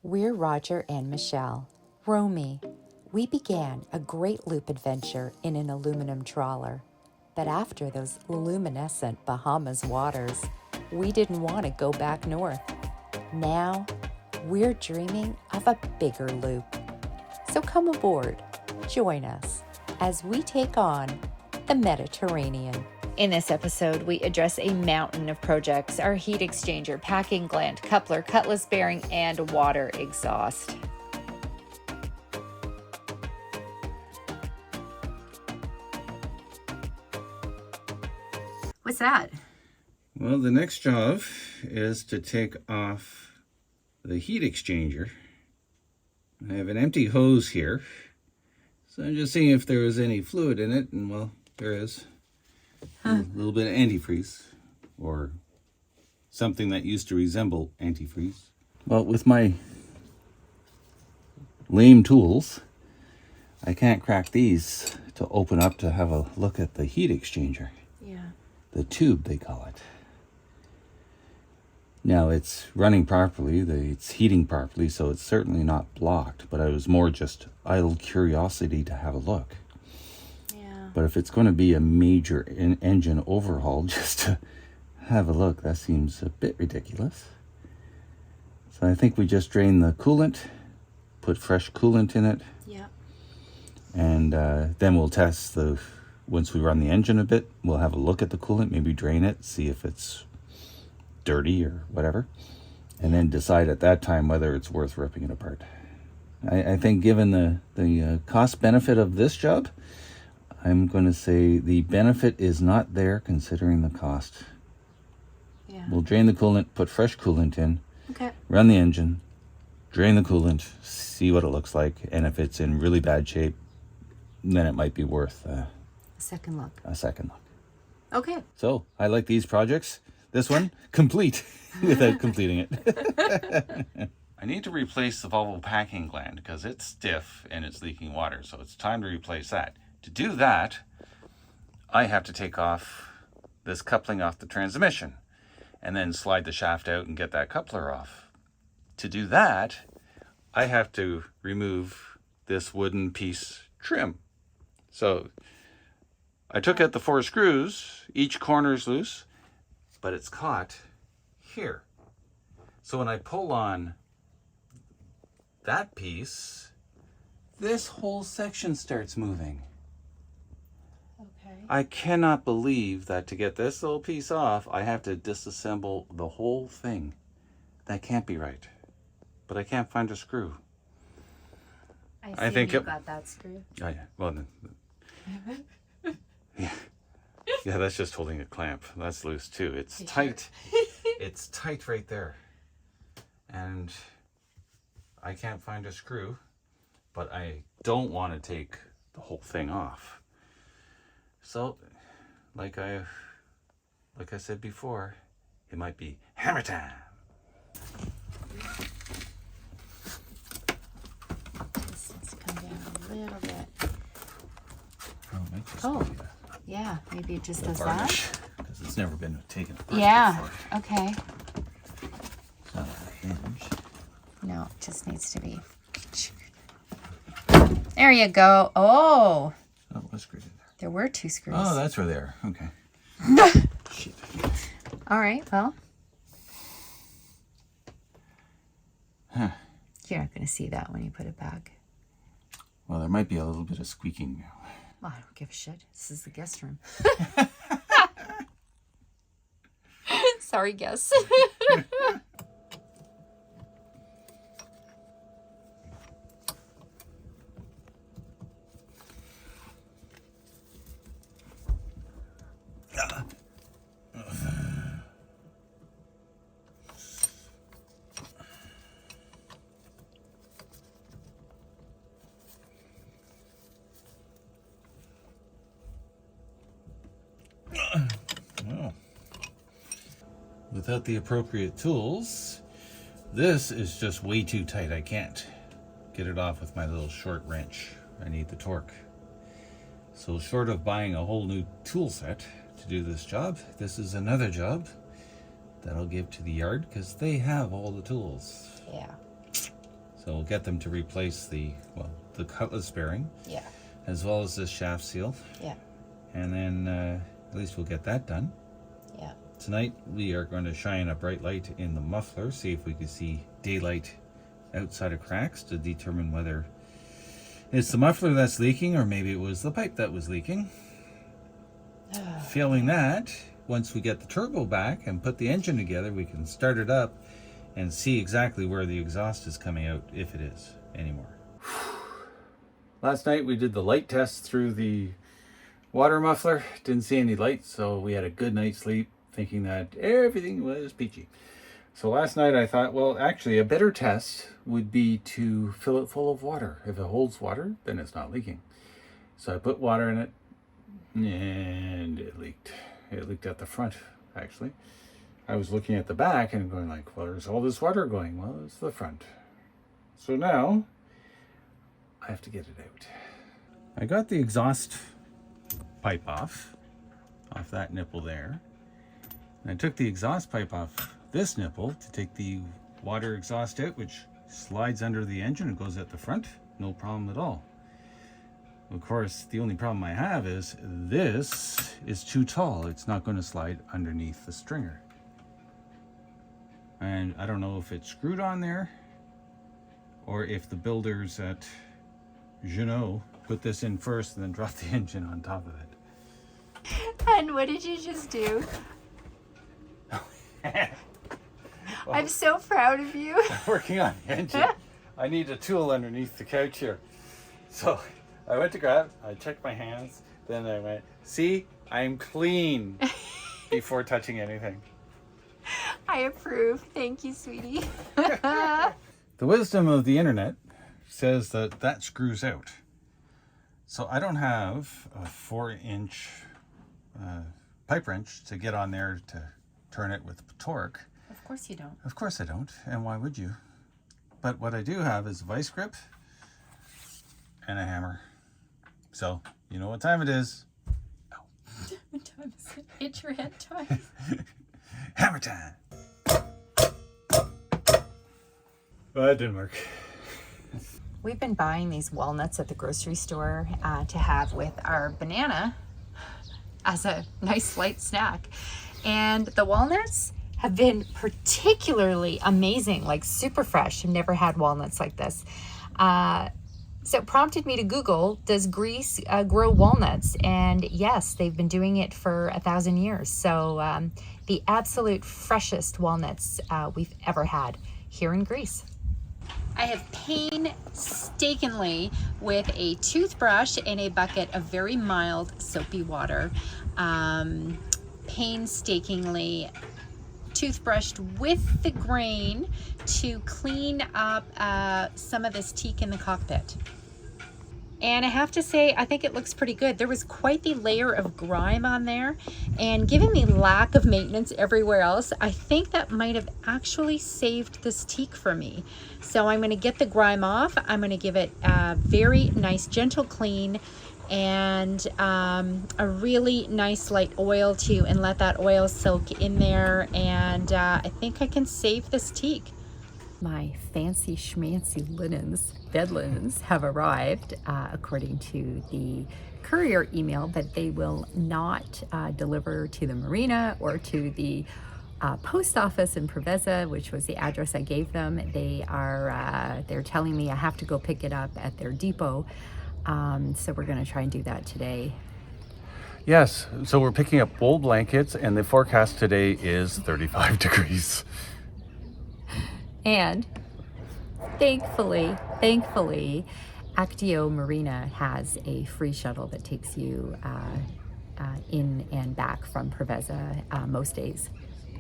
We're Roger and Michelle. Romy. We began a great loop adventure in an aluminum trawler. But after those luminescent Bahamas waters, we didn't want to go back north. Now, we're dreaming of a bigger loop. So come aboard, join us as we take on the Mediterranean. In this episode, we address a mountain of projects: our heat exchanger, packing gland, coupler, cutlass bearing, and water exhaust. What's that? Well, the next job is to take off the heat exchanger. I have an empty hose here, so I'm just seeing if there was any fluid in it, and well, there is. A little bit of antifreeze, or something that used to resemble antifreeze. Well, with my lame tools, I can't crack these to open up to have a look at the heat exchanger. Yeah. The tube, they call it. Now, it's running properly, it's heating properly, so it's certainly not blocked, but I was more just idle curiosity to have a look. But if it's going to be a major engine overhaul just to have a look, that seems a bit ridiculous. So I think we just drain the coolant, put fresh coolant in it. Yeah. And then we'll test once we run the engine a bit, we'll have a look at the coolant, maybe drain it, see if it's dirty or whatever. And then decide at that time whether it's worth ripping it apart. I think given the cost benefit of this job, I'm going to say the benefit is not there considering the cost. Yeah. We'll drain the coolant, put fresh coolant in, Okay. run the engine, drain the coolant, see what it looks like, and if it's in really bad shape, then it might be worth A second look. a second look. Okay. So, I like these projects. This one, complete, without completing it. I need to replace the Volvo packing gland because it's stiff and it's leaking water, so it's time to replace that. To do that, I have to take off this coupling off the transmission and then slide the shaft out and get that coupler off. To do that, I have to remove this wooden piece trim. So I took out the 4 screws, each corner's loose, but it's caught here. So when I pull on that piece, this whole section starts moving. I cannot believe that to get this little piece off, I have to disassemble the whole thing. That can't be right. But I can't find a screw. I think you got that screw. Oh, yeah. Well, yeah. Yeah, that's just holding a clamp. That's loose too. It's tight. It's tight right there. And I can't find a screw, but I don't want to take the whole thing off. So, like I said before, it might be hammer time. This needs to come down a little bit. Oh, it might just be Yeah, maybe it just a does varnish, that. because it's never been taken apart Yeah, before. okay. It's not a hinge. No, it just needs to be. There you go. Oh, Oh, what's screwed in there? there were 2 screws. Oh, that's where they are. Okay. Shit. All right, well. Huh. You're not going to see that when you put it back. Well, there might be a little bit of squeaking now. Well, I don't give a shit. This is the guest room. Sorry, guests. Well, without the appropriate tools, this is just way too tight. I can't get it off with my little short wrench. I need the torque. So short of buying a whole new tool set to do this job, this is another job that I'll give to the yard because they have all the tools. Yeah. So we'll get them to replace the cutlass bearing. Yeah. As well as this shaft seal. Yeah. And then at least we'll get that done. Yeah. Tonight we are going to shine a bright light in the muffler, see if we can see daylight outside of cracks to determine whether it's the muffler that's leaking or maybe it was the pipe that was leaking. Failing that, once we get the turbo back and put the engine together, we can start it up and see exactly where the exhaust is coming out, if it is anymore. Last night we did the light test through the water muffler. Didn't see any light, so we had a good night's sleep thinking that everything was peachy. So last night I thought, well, actually a better test would be to fill it full of water. If it holds water, then it's not leaking. So I put water in it and it leaked. It leaked at the front, actually. I was looking at the back and going like, well, where's all this water going? Well, it's the front. So now I have to get it out. I got the exhaust pipe off that nipple there. And I took the exhaust pipe off this nipple to take the water exhaust out, which slides under the engine and goes at the front. No problem at all. Of course, the only problem I have is this is too tall. It's not going to slide underneath the stringer. And I don't know if it's screwed on there or if the builders at Jeanneau put this in first and then dropped the engine on top of it. And what did you just do? I'm so proud of you. Working on the engine. I need a tool underneath the couch here. So I went to grab, I checked my hands, then I went, see, I'm clean before touching anything. I approve. Thank you, sweetie. The wisdom of the internet says that that screws out. So I don't have a 4-inch pipe wrench to get on there to turn it with torque. Of course you don't. Of course I don't. And why would you? But what I do have is a vice grip and a hammer. So, you know what time it is? Oh. What time is it? It's your head time. Hammer time. Well, that didn't work. We've been buying these walnuts at the grocery store to have with our banana as a nice light snack. And the walnuts have been particularly amazing, like super fresh. I've never had walnuts like this. So it prompted me to Google, does Greece grow walnuts? And yes, they've been doing it for 1,000 years. So the absolute freshest walnuts we've ever had here in Greece. I have painstakingly, with a toothbrush and a bucket of very mild soapy water, painstakingly toothbrushed with the grain to clean up some of this teak in the cockpit. And I have to say, I think it looks pretty good. There was quite the layer of grime on there, and given the lack of maintenance everywhere else, I think that might have actually saved this teak for me. So I'm going to get the grime off. I'm going to give it a very nice gentle clean and a really nice light oil too, and let that oil soak in there, and I think I can save this teak. My fancy schmancy linens, bed linens, have arrived according to the courier email, but they will not deliver to the marina or to the post office in Preveza, which was the address I gave them. They're telling me I have to go pick it up at their depot. So we're going to try and do that today. Yes, so we're picking up wool blankets, and the forecast today is 35 degrees. And thankfully, Actio Marina has a free shuttle that takes you in and back from Preveza most days.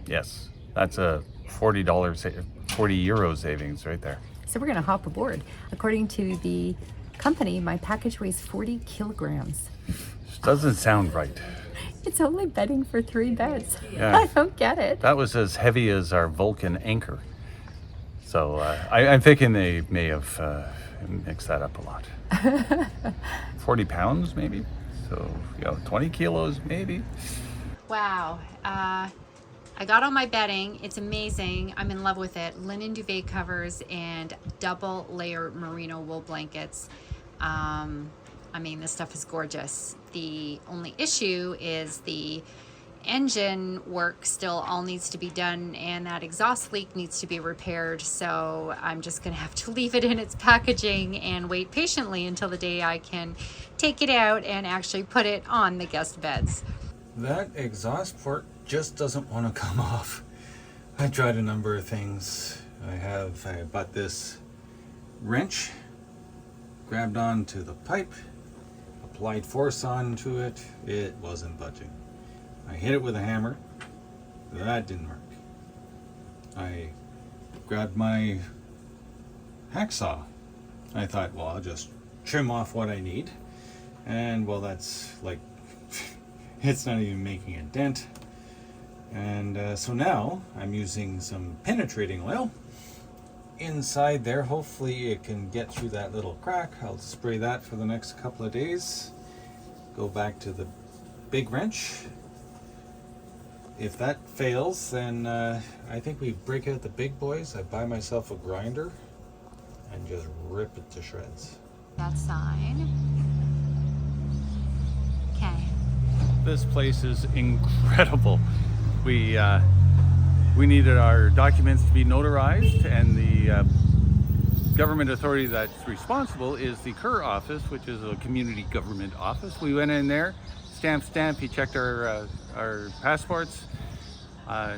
Yes, that's a €40 savings right there. So we're going to hop aboard. According to the company, my package weighs 40 kilograms. Doesn't sound right. It's only bedding for 3 beds. Yeah. I don't get it. That was as heavy as our Vulcan anchor. So I'm thinking they may have mixed that up a lot. 40 pounds maybe? So, 20 kilos maybe? Wow. I got all my bedding. It's amazing. I'm in love with it. Linen duvet covers and double layer merino wool blankets. I mean, this stuff is gorgeous. The only issue is the engine work still all needs to be done, and that exhaust leak needs to be repaired. So I'm just gonna have to leave it in its packaging and wait patiently until the day I can take it out and actually put it on the guest beds. That exhaust port just doesn't want to come off. I tried a number of things. I bought this wrench, grabbed onto the pipe, applied force onto it. It wasn't budging. I hit it with a hammer. That didn't work. I grabbed my hacksaw. I thought, well, I'll just trim off what I need. And well, that's like, it's not even making a dent. And so now I'm using some penetrating oil inside there. Hopefully it can get through that little crack. I'll spray that for the next couple of days. Go back to the big wrench. If that fails, then I think we break out the big boys. I buy myself a grinder and just rip it to shreds. That sign. Okay. This place is incredible. We needed our documents to be notarized, and the government authority that's responsible is the Kerr office, which is a community government office. We went in there, stamp. He checked our passports,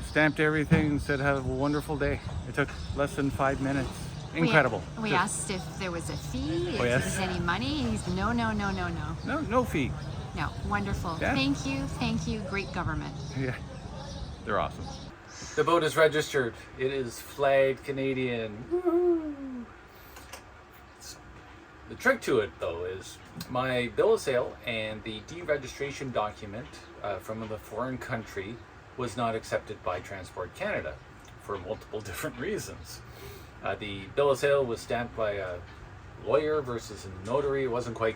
stamped everything, said have a wonderful day. It took less than 5 minutes. Incredible. We asked if there was a fee, if there was any money. He's no. No fee. No, wonderful. Yeah. Thank you, great government. Yeah, they're awesome. The boat is registered. It is flagged Canadian. Woo-hoo. The trick to it, though, is my bill of sale and the deregistration document from the foreign country was not accepted by Transport Canada for multiple different reasons. The bill of sale was stamped by a lawyer versus a notary. It wasn't quite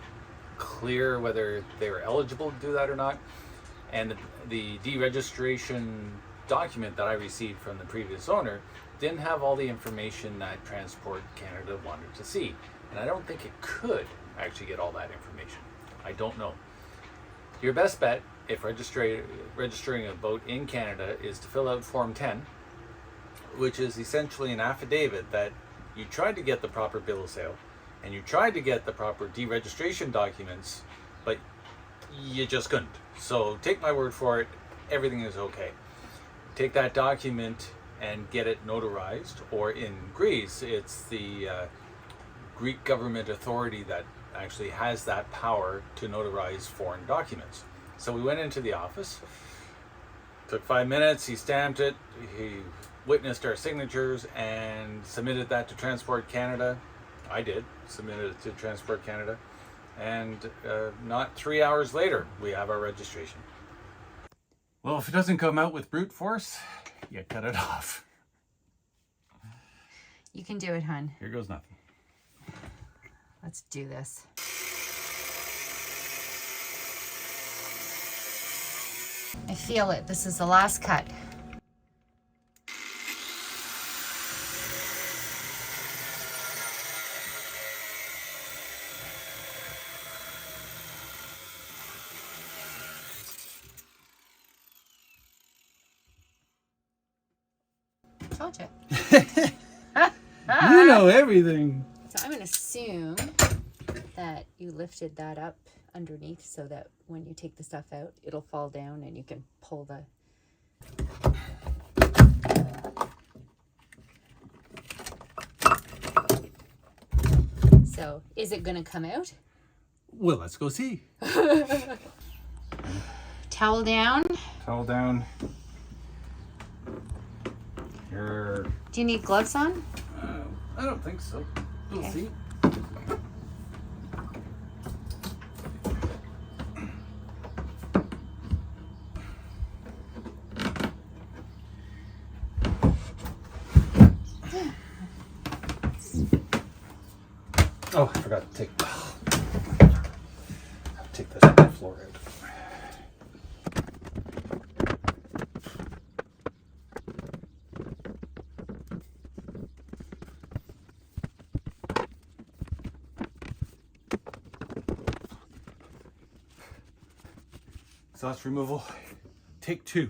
clear whether they were eligible to do that or not. And the deregistration document that I received from the previous owner didn't have all the information that Transport Canada wanted to see. And I don't think it could actually get all that information. I don't know. Your best bet, if registering a boat in Canada, is to fill out Form 10, which is essentially an affidavit that you tried to get the proper bill of sale and you tried to get the proper deregistration documents, but you just couldn't. So take my word for it, everything is okay. Take that document and get it notarized, or in Greece, it's the Greek government authority that actually has that power to notarize foreign documents. So we went into the office, took 5 minutes, he stamped it, he witnessed our signatures and submitted that to Transport Canada. I did, submitted it to Transport Canada, and not 3 hours later, we have our registration. Well, if it doesn't come out with brute force, you cut it off. You can do it, hun. Here goes nothing. Let's do this. I feel it. This is the last cut. Told you. You know everything. So I'm going to assume that you lifted that up underneath so that when you take the stuff out, it'll fall down and you can pull the... So, is it going to come out? Well, let's go see. Towel down. Towel down. Here. Do you need gloves on? I don't think so. We'll Okay. see. Oh, I forgot to take this on the floor out. Exhaust removal, take 2.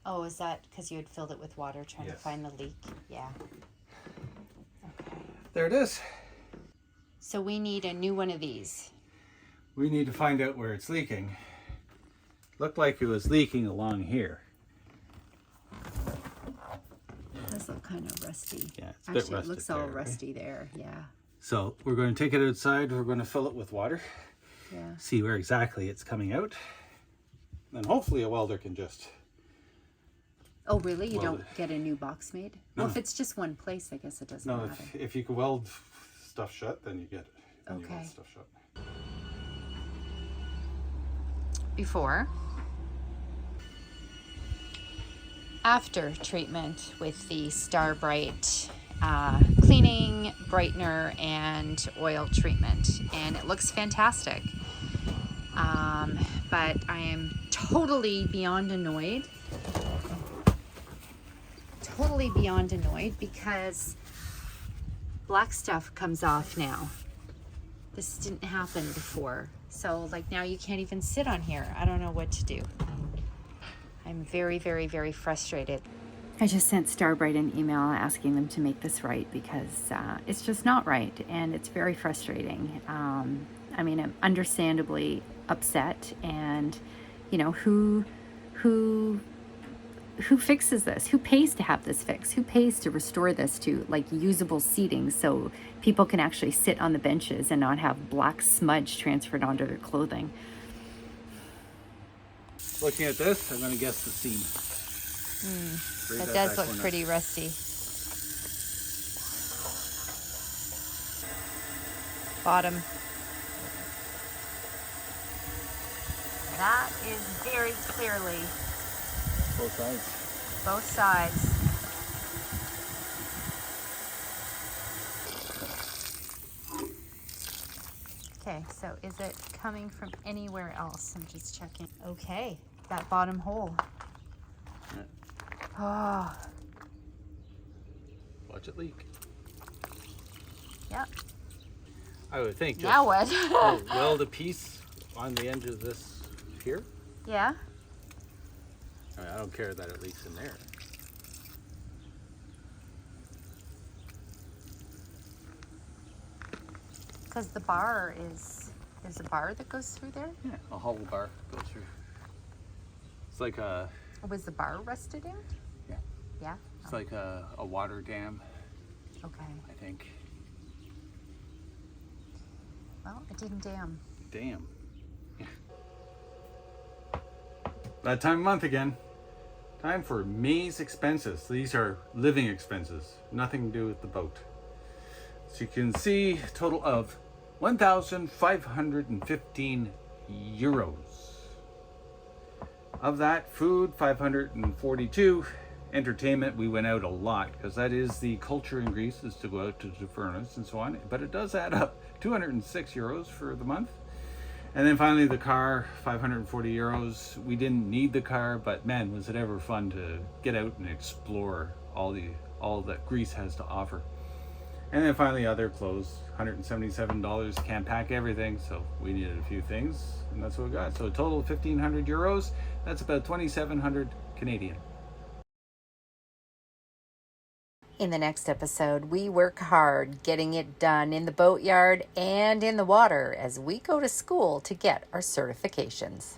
Oh, is that because you had filled it with water trying to Yes. find the leak? Yeah. Okay. There it is. So we need a new one of these. We need to find out where it's leaking. Looked like it was leaking along here. It does look kind of rusty. Yeah, it's a bit Actually, rusted it looks all there, right? rusty there. Yeah. So we're going to take it outside. We're going to fill it with water. Yeah. See where exactly it's coming out. Then hopefully a welder can just... Oh, really? You Weld don't it. get a new box made? No. Well, if it's just one place, I guess it doesn't No, matter. if you can weld stuff shut, then you get it. Then you Okay. weld stuff shut. Before. After treatment with the Star Bright cleaning, brightener, and oil treatment. And it looks fantastic. But I am totally beyond annoyed. Totally beyond annoyed because black stuff comes off now. This didn't happen before. So like now you can't even sit on here. I don't know what to do. I'm very, very, very frustrated. I just sent Starbright an email asking them to make this right because it's just not right and it's very frustrating. I mean, I'm understandably upset, and you know, who fixes this? Who pays to have this fixed? Who pays to restore this to like usable seating so people can actually sit on the benches and not have black smudge transferred onto their clothing? Looking at this, I'm going to guess the seam. Read That does back look corner. pretty rusty. Bottom. That is very clearly Both sides. both sides. Okay, so is it coming from anywhere else? I'm just checking. Okay, that bottom hole. Oh, Watch it leak. yep. I would think just Now what? weld a piece on the end of this here. Yeah. I mean, I don't care that it leaks in there. Because the bar is, there's a bar that goes through there? Yeah, a hollow bar goes through. It's like a, Was the bar rusted out? Yeah. Yeah? it's like a water dam, Okay. I think. Well, it didn't dam. Damn. That time of month again. Time for May's expenses. These are living expenses, nothing to do with the boat. So you can see a total of 1,515 euros. Of that, food 542. Entertainment, we went out a lot because that is the culture in Greece, is to go out to the furnace and so on. But it does add up. 206 euros for the month. And then finally the car, 540 euros. We didn't need the car, but man, was it ever fun to get out and explore all that Greece has to offer. And then finally other clothes, $177. Can't pack everything, so we needed a few things, and that's what we got. So a total of 1,500 euros. That's about 2,700 Canadian. In the next episode, we work hard getting it done in the boatyard and in the water as we go to school to get our certifications.